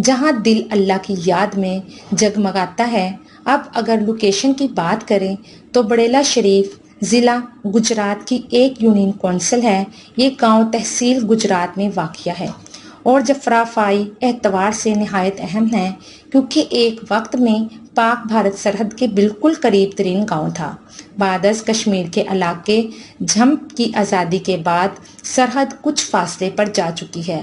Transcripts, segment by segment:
جہاں دل اللہ کی یاد میں جگمگاتا ہے۔ اب اگر لوکیشن کی بات کریں تو بڑیلا شریف ضلع گجرات کی ایک یونین کونسل ہے۔ یہ گاؤں تحصیل گجرات میں واقع ہے اور جغرافیائی اعتبار سے نہایت اہم ہے، کیونکہ ایک وقت میں پاک بھارت سرحد کے بالکل قریب ترین گاؤں تھا۔ بعد از کشمیر کے علاقے جھمپ کی آزادی کے بعد سرحد کچھ فاصلے پر جا چکی ہے۔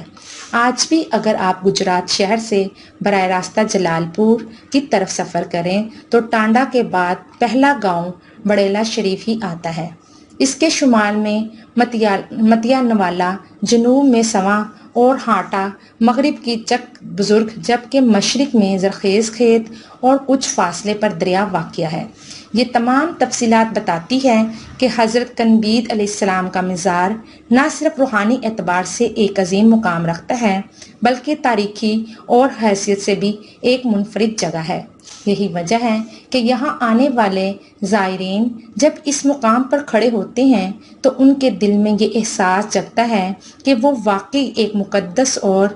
آج بھی اگر آپ گجرات شہر سے براہ راستہ جلال پور کی طرف سفر کریں تو ٹانڈا کے بعد پہلا گاؤں بڑیلا شریف ہی آتا ہے۔ اس کے شمال میں متیا نوالا، جنوب میں سواں اور ہاٹا، مغرب کی چک بزرگ، جبکہ مشرق میں زرخیز کھیت اور کچھ فاصلے پر دریا واقع ہے۔ یہ تمام تفصیلات بتاتی ہے کہ حضرت کنبید علیہ السلام کا مزار نہ صرف روحانی اعتبار سے ایک عظیم مقام رکھتا ہے بلکہ تاریخی اور حیثیت سے بھی ایک منفرد جگہ ہے۔ یہی وجہ ہے کہ یہاں آنے والے زائرین جب اس مقام پر کھڑے ہوتے ہیں تو ان کے دل میں یہ احساس جگتا ہے کہ وہ واقعی ایک مقدس اور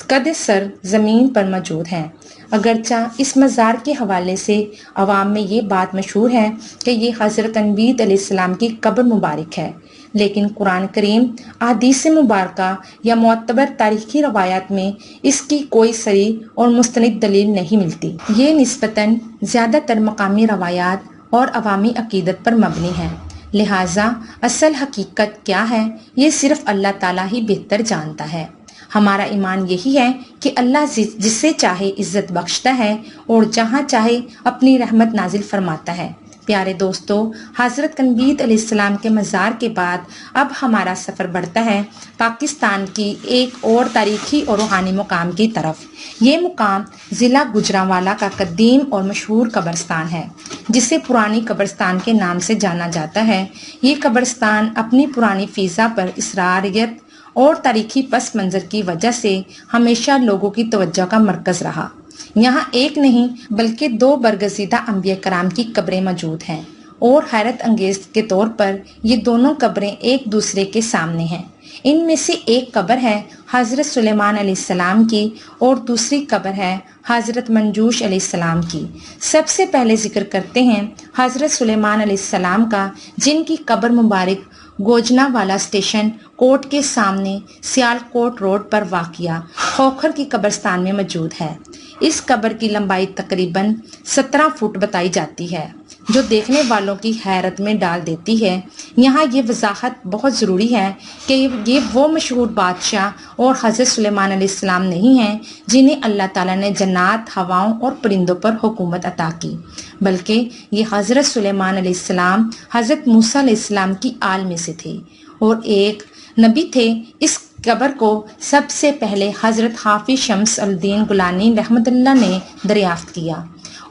قد سر زمین پر موجود ہیں۔ اگرچہ اس مزار کے حوالے سے عوام میں یہ بات مشہور ہے کہ یہ حضرت کنبید علیہ السلام کی قبر مبارک ہے، لیکن قرآن کریم، احادیث مبارکہ یا معتبر تاریخی روایات میں اس کی کوئی صریح اور مستند دلیل نہیں ملتی۔ یہ نسبتاً زیادہ تر مقامی روایات اور عوامی عقیدت پر مبنی ہے، لہٰذا اصل حقیقت کیا ہے یہ صرف اللہ تعالیٰ ہی بہتر جانتا ہے۔ ہمارا ایمان یہی ہے کہ اللہ جسے چاہے عزت بخشتا ہے اور جہاں چاہے اپنی رحمت نازل فرماتا ہے۔ پیارے دوستو، حضرت کنبید علیہ السلام کے مزار کے بعد اب ہمارا سفر بڑھتا ہے پاکستان کی ایک اور تاریخی اور روحانی مقام کی طرف۔ یہ مقام ضلع گوجرانوالہ کا قدیم اور مشہور قبرستان ہے، جسے پرانی قبرستان کے نام سے جانا جاتا ہے۔ یہ قبرستان اپنی پرانی فضا پر اسراریت اور تاریخی پس منظر کی وجہ سے ہمیشہ لوگوں کی توجہ کا مرکز رہا۔ یہاں ایک نہیں بلکہ 2 برگزیدہ انبیاء کرام کی قبریں موجود ہیں، اور حیرت انگیز کے طور پر یہ دونوں قبریں ایک دوسرے کے سامنے ہیں۔ ان میں سے ایک قبر ہے حضرت سلیمان علیہ السلام کی اور دوسری قبر ہے حضرت منجوش علیہ السلام کی۔ سب سے پہلے ذکر کرتے ہیں حضرت سلیمان علیہ السلام کا، جن کی قبر مبارک گوجرانوالہ اسٹیشن کوٹ کے سامنے سیال کوٹ روڈ پر واقع کھوکھر کی قبرستان میں موجود ہے۔ اس قبر کی لمبائی تقریباً 17 فٹ بتائی جاتی ہے، جو دیکھنے والوں کی حیرت میں ڈال دیتی ہے۔ یہاں یہ وضاحت بہت ضروری ہے کہ یہ وہ مشہور بادشاہ اور حضرت سلیمان علیہ السلام نہیں ہیں جنہیں اللہ تعالیٰ نے جنات، ہواؤں اور پرندوں پر حکومت عطا کی، بلکہ یہ حضرت سلیمان علیہ السلام حضرت موسیٰ علیہ السلام کی آل میں سے تھے اور ایک نبی تھے۔ اس قبر کو سب سے پہلے حضرت حافظ شمس الدین گیلانی رحمۃ اللہ نے دریافت کیا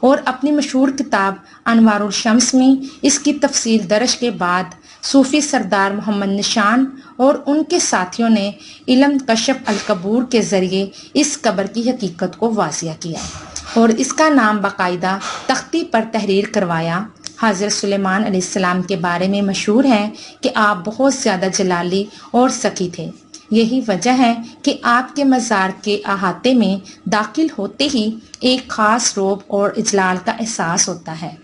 اور اپنی مشہور کتاب انوار الشمس میں اس کی تفصیل درج کے بعد صوفی سردار محمد نشان اور ان کے ساتھیوں نے علم کشف القبور کے ذریعے اس قبر کی حقیقت کو واضح کیا اور اس کا نام باقاعدہ تختی پر تحریر کروایا۔ حضرت سلیمان علیہ السلام کے بارے میں مشہور ہے کہ آپ بہت زیادہ جلالی اور سخی تھے۔ یہی وجہ ہے کہ آپ کے مزار کے احاطے میں داخل ہوتے ہی ایک خاص رعب اور اجلال کا احساس ہوتا ہے۔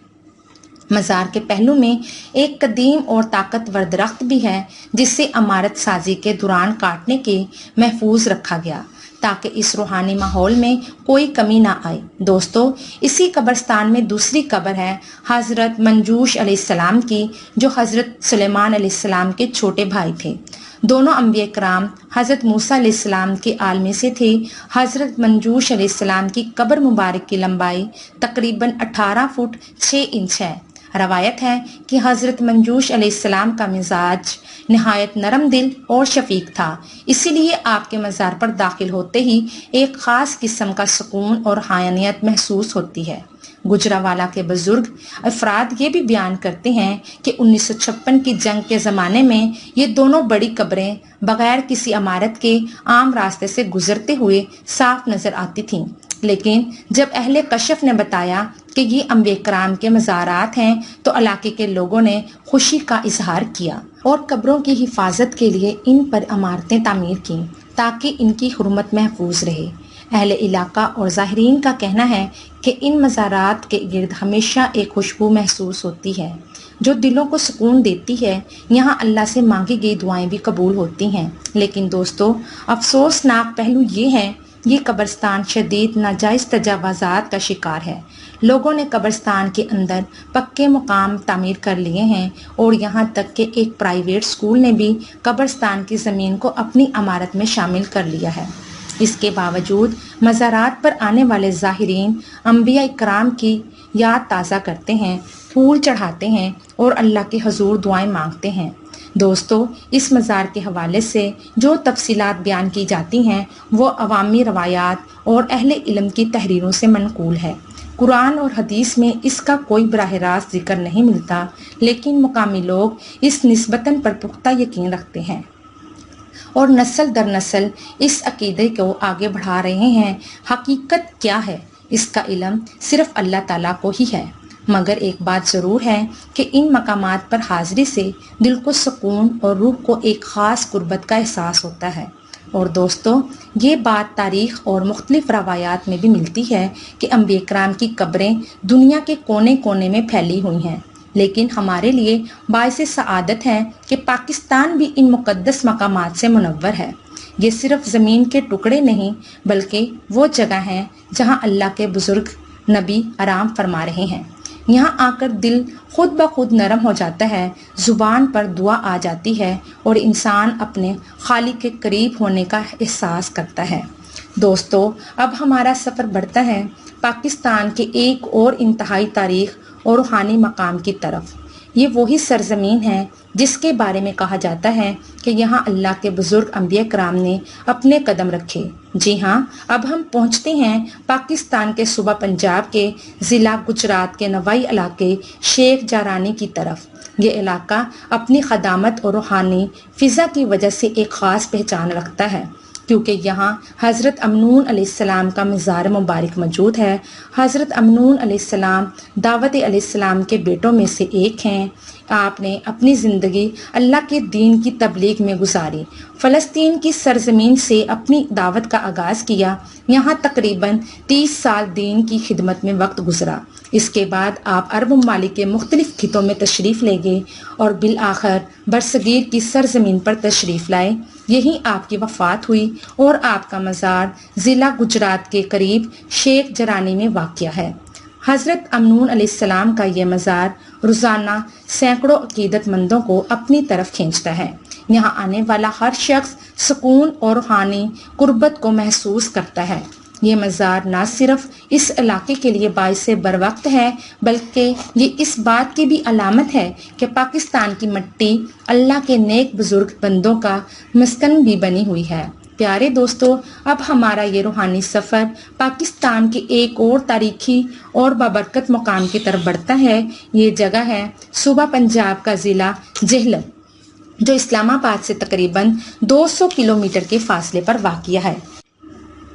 مزار کے پہلو میں ایک قدیم اور طاقتور درخت بھی ہے، جسے عمارت سازی کے دوران کاٹنے کے محفوظ رکھا گیا تاکہ اس روحانی ماحول میں کوئی کمی نہ آئے۔ دوستو، اسی قبرستان میں دوسری قبر ہے حضرت منجوش علیہ السلام کی، جو حضرت سلیمان علیہ السلام کے چھوٹے بھائی تھے۔ دونوں انبیاء کرام حضرت موسیٰ علیہ السلام کے آل میں سے تھے۔ حضرت منجوش علیہ السلام کی قبر مبارک کی لمبائی تقریباً 18 فٹ 6 انچ ہے۔ روایت ہے کہ حضرت منجوش علیہ السلام کا مزاج نہایت نرم دل اور شفیق تھا، اسی لیے آپ کے مزار پر داخل ہوتے ہی ایک خاص قسم کا سکون اور حیانیت محسوس ہوتی ہے۔ گوجرانوالہ کے بزرگ افراد یہ بھی بیان کرتے ہیں کہ 1956 کی جنگ کے زمانے میں یہ دونوں بڑی قبریں بغیر کسی عمارت کے عام راستے سے گزرتے ہوئے صاف نظر آتی تھیں، لیکن جب اہل کشف نے بتایا کہ یہ انبیاء کرام کے مزارات ہیں تو علاقے کے لوگوں نے خوشی کا اظہار کیا اور قبروں کی حفاظت کے لیے ان پر عمارتیں تعمیر کیں تاکہ ان کی حرمت محفوظ رہے۔ اہل علاقہ اور زائرین کا کہنا ہے کہ ان مزارات کے گرد ہمیشہ ایک خوشبو محسوس ہوتی ہے جو دلوں کو سکون دیتی ہے۔ یہاں اللہ سے مانگی گئی دعائیں بھی قبول ہوتی ہیں، لیکن دوستو افسوسناک پہلو یہ ہے، یہ قبرستان شدید ناجائز تجاوزات کا شکار ہے۔ لوگوں نے قبرستان کے اندر پکے مقام تعمیر کر لیے ہیں اور یہاں تک کہ ایک پرائیویٹ اسکول نے بھی قبرستان کی زمین کو اپنی عمارت میں شامل کر لیا ہے۔ اس کے باوجود مزارات پر آنے والے زائرین انبیاء اکرام کی یاد تازہ کرتے ہیں، پھول چڑھاتے ہیں اور اللہ کے حضور دعائیں مانگتے ہیں۔ دوستو اس مزار کے حوالے سے جو تفصیلات بیان کی جاتی ہیں وہ عوامی روایات اور اہل علم کی تحریروں سے منقول ہے۔ قرآن اور حدیث میں اس کا کوئی براہ راست ذکر نہیں ملتا، لیکن مقامی لوگ اس نسبتاً پر پختہ یقین رکھتے ہیں اور نسل در نسل اس عقیدے کو آگے بڑھا رہے ہیں۔ حقیقت کیا ہے اس کا علم صرف اللہ تعالیٰ کو ہی ہے، مگر ایک بات ضرور ہے کہ ان مقامات پر حاضری سے دل کو سکون اور روح کو ایک خاص قربت کا احساس ہوتا ہے۔ اور دوستو یہ بات تاریخ اور مختلف روایات میں بھی ملتی ہے کہ انبیاء کرام کی قبریں دنیا کے کونے کونے میں پھیلی ہوئی ہیں، لیکن ہمارے لیے باعث سعادت ہے کہ پاکستان بھی ان مقدس مقامات سے منور ہے۔ یہ صرف زمین کے ٹکڑے نہیں بلکہ وہ جگہ ہیں جہاں اللہ کے بزرگ نبی آرام فرما رہے ہیں۔ یہاں آ کر دل خود بخود نرم ہو جاتا ہے، زبان پر دعا آ جاتی ہے اور انسان اپنے خالق کے قریب ہونے کا احساس کرتا ہے۔ دوستو اب ہمارا سفر بڑھتا ہے پاکستان کے ایک اور انتہائی تاریخ اور روحانی مقام کی طرف۔ یہ وہی سرزمین ہے جس کے بارے میں کہا جاتا ہے کہ یہاں اللہ کے بزرگ انبیاء کرام نے اپنے قدم رکھے۔ جی ہاں، اب ہم پہنچتے ہیں پاکستان کے صوبہ پنجاب کے ضلع گجرات کے نوائی علاقے شیخ جارانی کی طرف۔ یہ علاقہ اپنی قدامت اور روحانی فضا کی وجہ سے ایک خاص پہچان رکھتا ہے، کیونکہ یہاں حضرت امنون علیہ السلام کا مزار مبارک موجود ہے۔ حضرت امنون علیہ السلام دعوت علیہ السلام کے بیٹوں میں سے ایک ہیں۔ آپ نے اپنی زندگی اللہ کے دین کی تبلیغ میں گزاری، فلسطین کی سرزمین سے اپنی دعوت کا آغاز کیا۔ یہاں تقریباً 30 سال دین کی خدمت میں وقت گزرا۔ اس کے بعد آپ عرب ممالک کے مختلف خطوں میں تشریف لے گئے اور بالآخر برصغیر کی سرزمین پر تشریف لائے۔ یہیں آپ کی وفات ہوئی اور آپ کا مزار ضلع گجرات کے قریب شیخ جرانی میں واقع ہے۔ حضرت امنون علیہ السلام کا یہ مزار روزانہ سینکڑوں عقیدت مندوں کو اپنی طرف کھینچتا ہے۔ یہاں آنے والا ہر شخص سکون اور روحانی قربت کو محسوس کرتا ہے۔ یہ مزار نہ صرف اس علاقے کے لیے باعث بروقت ہے بلکہ یہ اس بات کی بھی علامت ہے کہ پاکستان کی مٹی اللہ کے نیک بزرگ بندوں کا مسکن بھی بنی ہوئی ہے۔ پیارے دوستو اب ہمارا یہ روحانی سفر پاکستان کے ایک اور تاریخی اور بابرکت مقام کی طرف بڑھتا ہے۔ یہ جگہ ہے صوبہ پنجاب کا ضلع جہلم، جو اسلام آباد سے تقریباً 200 کلومیٹر کے فاصلے پر واقع ہے۔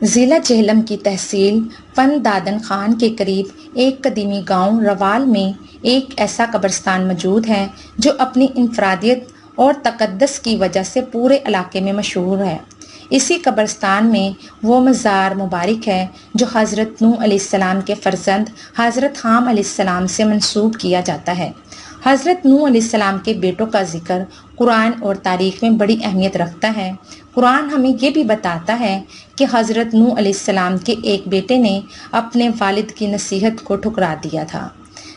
ضلع جہلم کی تحصیل پن دادن خان کے قریب ایک قدیمی گاؤں روال میں ایک ایسا قبرستان موجود ہے جو اپنی انفرادیت اور تقدس کی وجہ سے پورے علاقے میں مشہور ہے۔ اسی قبرستان میں وہ مزار مبارک ہے جو حضرت نوح علیہ السلام کے فرزند حضرت حام علیہ السلام سے منسوب کیا جاتا ہے۔ حضرت نوح علیہ السلام کے بیٹوں کا ذکر قرآن اور تاریخ میں بڑی اہمیت رکھتا ہے۔ قرآن ہمیں یہ بھی بتاتا ہے کہ حضرت نوح علیہ السلام کے ایک بیٹے نے اپنے والد کی نصیحت کو ٹھکرا دیا تھا۔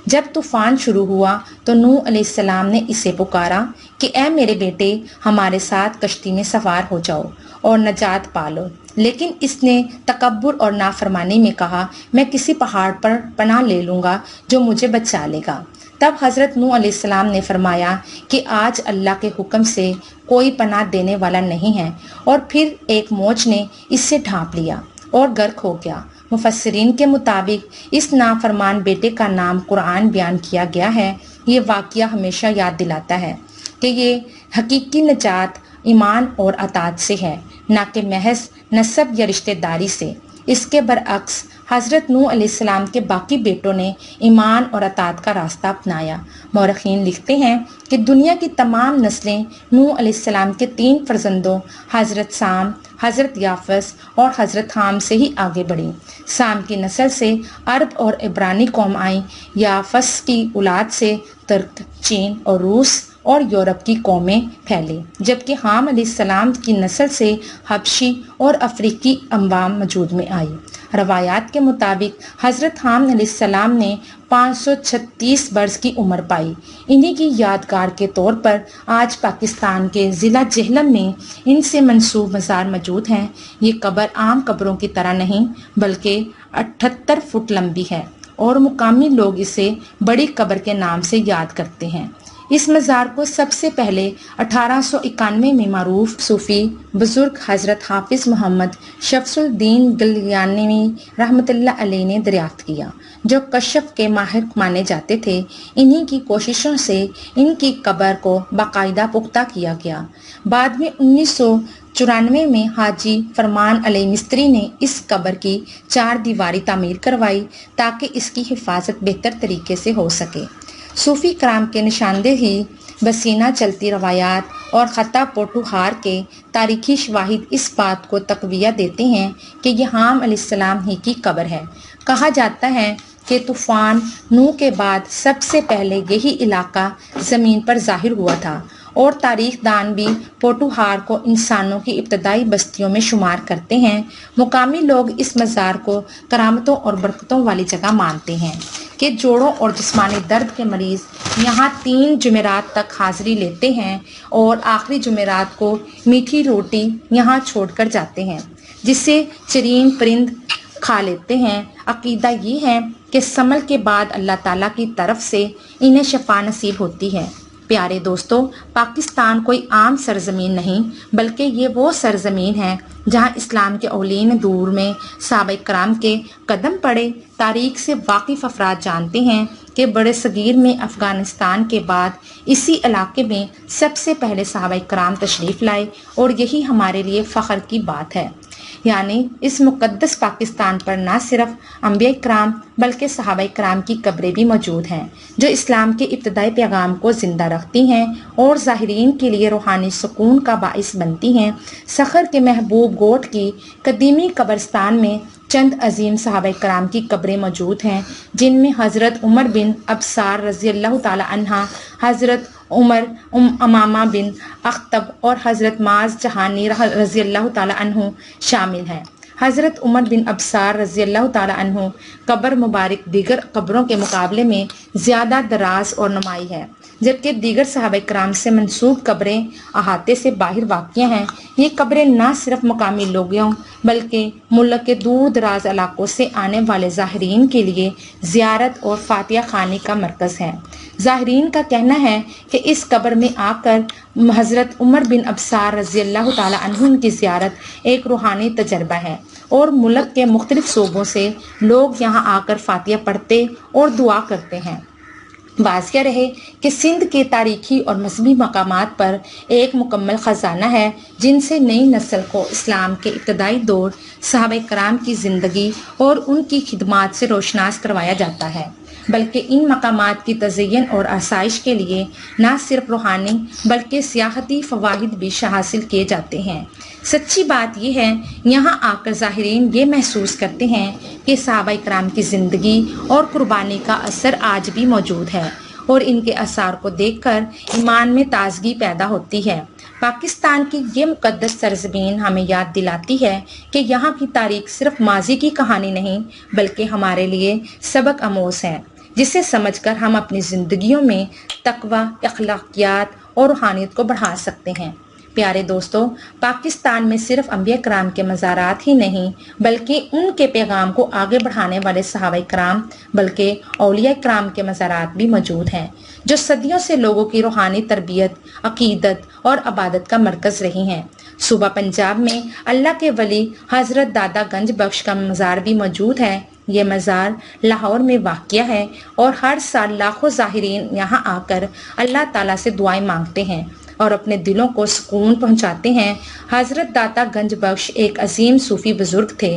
جب طوفان شروع ہوا تو نوح علیہ السلام نے اسے پکارا کہ اے میرے بیٹے، ہمارے ساتھ کشتی میں سوار ہو جاؤ اور نجات پالو، لیکن اس نے تکبر اور نافرمانی میں کہا میں کسی پہاڑ پر پناہ لے لوں گا جو مجھے بچا لے گا۔ تب حضرت نوح علیہ السلام نے فرمایا کہ آج اللہ کے حکم سے کوئی پناہ دینے والا نہیں ہے، اور پھر ایک موج نے اس سے ڈھانپ لیا اور غرق ہو گیا۔ مفسرین کے مطابق اس نافرمان بیٹے کا نام قرآن بیان کیا گیا ہے۔ یہ واقعہ ہمیشہ یاد دلاتا ہے کہ یہ حقیقی نجات ایمان اور اطاعت سے ہے، نہ کہ محض نسب یا رشتہ داری سے۔ اس کے برعکس حضرت نوح علیہ السلام کے باقی بیٹوں نے ایمان اور اطاعت کا راستہ اپنایا۔ مورخین لکھتے ہیں کہ دنیا کی تمام نسلیں نوح علیہ السلام کے 3 فرزندوں حضرت سام، حضرت یافس اور حضرت حام سے ہی آگے بڑھیں۔ سام کی نسل سے عرب اور عبرانی قوم آئیں، یافس کی اولاد سے ترک، چین اور روس اور یورپ کی قومیں پھیلیں، جبکہ حام علیہ السلام کی نسل سے حبشی اور افریقی اقوام وجود میں آئی۔ روایات کے مطابق حضرت حام علیہ السلام نے 536 برس کی عمر پائی۔ انہی کی یادگار کے طور پر آج پاکستان کے ضلع جہلم میں ان سے منسوب مزار موجود ہیں۔ یہ قبر عام قبروں کی طرح نہیں بلکہ 78 فٹ لمبی ہے اور مقامی لوگ اسے بڑی قبر کے نام سے یاد کرتے ہیں۔ اس مزار کو سب سے پہلے 1891 میں معروف صوفی بزرگ حضرت حافظ محمد شمس الدین گلیانوی رحمۃ اللہ علیہ نے دریافت کیا، جو کشف کے ماہر مانے جاتے تھے۔ انہی کی کوششوں سے ان کی قبر کو باقاعدہ پختہ کیا گیا۔ بعد میں 1994 میں حاجی فرمان علی مستری نے اس قبر کی 4 دیواری تعمیر کروائی تاکہ اس کی حفاظت بہتر طریقے سے ہو سکے۔ صوفی کرام کے نشاندہی، بسینہ چلتی روایات اور خطہ پوٹوہار کے تاریخی شواہد اس بات کو تقویہ دیتے ہیں کہ یہ حام علیہ السلام ہی کی قبر ہے۔ کہا جاتا ہے کہ طوفان نوح کے بعد سب سے پہلے یہی علاقہ زمین پر ظاہر ہوا تھا، اور تاریخ دان بھی پوٹوہار کو انسانوں کی ابتدائی بستیوں میں شمار کرتے ہیں۔ مقامی لوگ اس مزار کو کرامتوں اور برکتوں والی جگہ مانتے ہیں کہ جوڑوں اور جسمانی درد کے مریض یہاں 3 جمعرات تک حاضری لیتے ہیں اور آخری جمعرات کو میٹھی روٹی یہاں چھوڑ کر جاتے ہیں، جسے چرین پرند کھا لیتے ہیں۔ عقیدہ یہ ہے کہ سمل کے بعد اللہ تعالیٰ کی طرف سے انہیں شفا نصیب ہوتی ہے۔ پیارے دوستو، پاکستان کوئی عام سرزمین نہیں بلکہ یہ وہ سرزمین ہے جہاں اسلام کے اولین دور میں صحابہ کرام کے قدم پڑے۔ تاریخ سے واقف افراد جانتے ہیں کہ بڑے صغیر میں افغانستان کے بعد اسی علاقے میں سب سے پہلے صحابہ کرام تشریف لائے، اور یہی ہمارے لیے فخر کی بات ہے۔ یعنی اس مقدس پاکستان پر نہ صرف انبیاء کرام بلکہ صحابہ کرام کی قبریں بھی موجود ہیں، جو اسلام کے ابتدائی پیغام کو زندہ رکھتی ہیں اور زائرین کے لیے روحانی سکون کا باعث بنتی ہیں۔ سخر کے محبوب گوٹ کی قدیمی قبرستان میں چند عظیم صحابہ کرام کی قبریں موجود ہیں، جن میں حضرت عمر بن ابصار رضی اللہ تعالی عنہ، حضرت عمر امامہ بن اخطب اور حضرت معاذ جہانی رضی اللہ تعالی عنہ شامل ہیں۔ حضرت عمر بن ابصار رضی اللہ تعالی عنہ قبر مبارک دیگر قبروں کے مقابلے میں زیادہ دراز اور نمائی ہے، جبکہ دیگر صحابہ کرام سے منسوب قبریں احاطے سے باہر واقع ہیں۔ یہ قبریں نہ صرف مقامی لوگوں بلکہ ملک کے دور دراز علاقوں سے آنے والے زائرین کے لیے زیارت اور فاتحہ خوانی کا مرکز ہیں۔ زائرین کا کہنا ہے کہ اس قبر میں آ کر حضرت عمر بن ابصار رضی اللہ تعالی عنہ کی زیارت ایک روحانی تجربہ ہے، اور ملک کے مختلف صوبوں سے لوگ یہاں آ کر فاتحہ پڑھتے اور دعا کرتے ہیں۔ واضح رہے کہ سندھ کے تاریخی اور مذہبی مقامات پر ایک مکمل خزانہ ہے، جن سے نئی نسل کو اسلام کے ابتدائی دور، صحابہ کرام کی زندگی اور ان کی خدمات سے روشناس کروایا جاتا ہے، بلکہ ان مقامات کی تزئین اور آسائش کے لیے نہ صرف روحانی بلکہ سیاحتی فوائد بھی حاصل کیے جاتے ہیں۔ سچی بات یہ ہے، یہاں آ کر زائرین یہ محسوس کرتے ہیں کہ صحابہ کرام کی زندگی اور قربانی کا اثر آج بھی موجود ہے، اور ان کے آثار کو دیکھ کر ایمان میں تازگی پیدا ہوتی ہے۔ پاکستان کی یہ مقدس سرزمین ہمیں یاد دلاتی ہے کہ یہاں کی تاریخ صرف ماضی کی کہانی نہیں بلکہ ہمارے لیے سبق آموز ہے، جسے سمجھ کر ہم اپنی زندگیوں میں تقوی، اخلاقیات اور روحانیت کو بڑھا سکتے ہیں۔ پیارے دوستو، پاکستان میں صرف انبیاء کرام کے مزارات ہی نہیں بلکہ ان کے پیغام کو آگے بڑھانے والے صحابہ کرام بلکہ اولیاء کرام کے مزارات بھی موجود ہیں، جو صدیوں سے لوگوں کی روحانی تربیت، عقیدت اور عبادت کا مرکز رہی ہیں۔ صوبہ پنجاب میں اللہ کے ولی حضرت دادا گنج بخش کا مزار بھی موجود ہے۔ یہ مزار لاہور میں واقع ہے، اور ہر سال لاکھوں زائرین یہاں آ کر اللہ تعالیٰ سے دعائیں مانگتے ہیں اور اپنے دلوں کو سکون پہنچاتے ہیں۔ حضرت داتا گنج بخش ایک عظیم صوفی بزرگ تھے،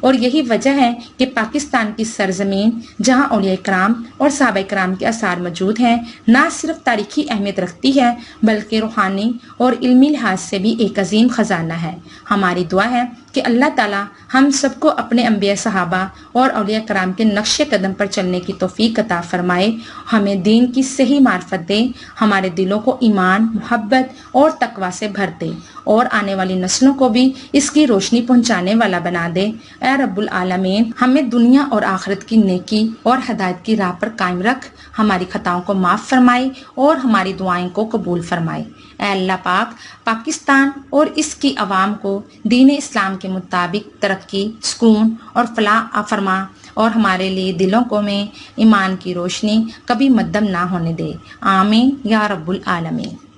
اور یہی وجہ ہے کہ پاکستان کی سرزمین جہاں اولیاء کرام اور صحابہ کرام کے آثار موجود ہیں نہ صرف تاریخی اہمیت رکھتی ہے بلکہ روحانی اور علمی لحاظ سے بھی ایک عظیم خزانہ ہے۔ ہماری دعا ہے کہ اللہ تعالیٰ ہم سب کو اپنے انبیاء صحابہ اور اولیاء کرام کے نقش قدم پر چلنے کی توفیق عطا فرمائے، ہمیں دین کی صحیح معرفت دے، ہمارے دلوں کو ایمان، محبت اور تقوی سے بھر دے اور آنے والی نسلوں کو بھی اس کی روشنی پہنچانے والا بنا دے۔ اے رب العالمین، ہمیں دنیا اور آخرت کی نیکی اور ہدایت کی راہ پر قائم رکھ، ہماری خطاؤں کو معاف فرمائے اور ہماری دعائیں کو قبول فرمائے۔ اے اللہ پاک، پاکستان اور اس کی عوام کو دین اسلام کے مطابق ترقی، سکون اور فلاح فرما اور ہمارے لیے دلوں کو میں ایمان کی روشنی کبھی مدھم نہ ہونے دے۔ آمین یا رب العالمین۔